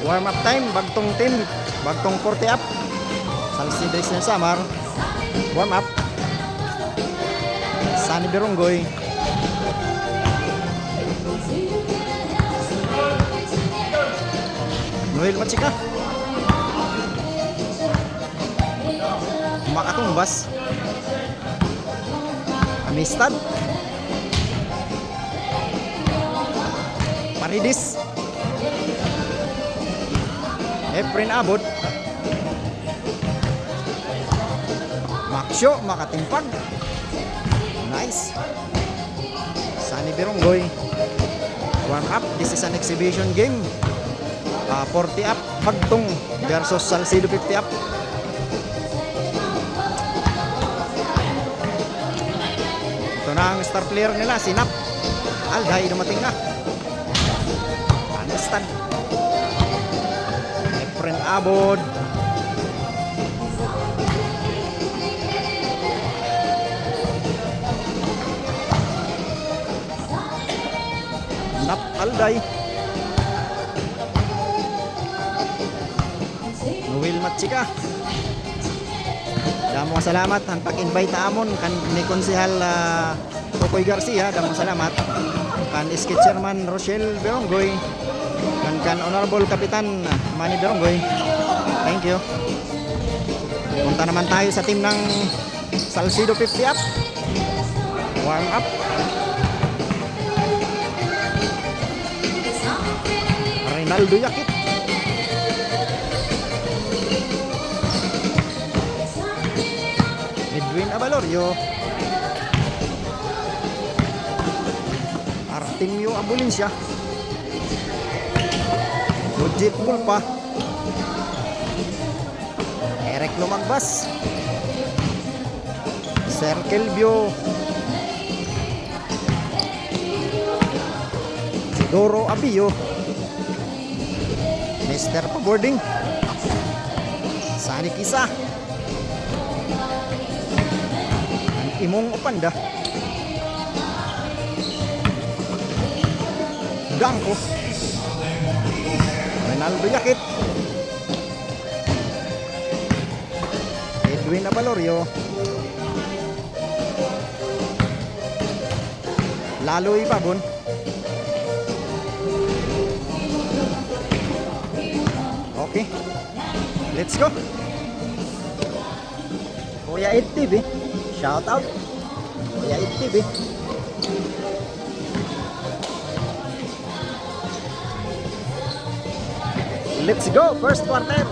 Warm up time, bagtong team, bagtong 40 up. Salcido Isla Samar. Warm up. Sunny Beronggoy. Noel Machika. Makatumbas. Amistad. Paridis. Efren Abot. Maksyo makatimpag. Nice. Sunny Beronggoy. Warm up. This is an exhibition game. 40 up. Bagtong versus Salcido 50 up. Ito na ang star player nila. Sinap. Alday dumating na. Amistad. Efren Abot. Nap Alday. Noel Machika. Damo salamat ang pag-invite amon kan ni Konsehal Tokoy Garcia. Damo salamat kan Iski Chairman Rochelle Beronggoy kan Honorable Kapitan Manny Beronggoy. Thank you. Punta naman tayo sa team ng Salcido 50 up. Warm up. Rinaldo Yakit. Edwin Abalorio. Artemio Abulincia. Budget Pulpa. Eric Lumagbas. Sir Kelvio. Doro Abio. Mr. Paboarding. Sani Kisa. Imong Opanda. Gangko. Rinaldo Yakit. Edwin Abalorio. Laloy Babon. Okay. Let's go. Kuya Ed TV. Shout out. Kuya Ed TV. Let's go. First quarter.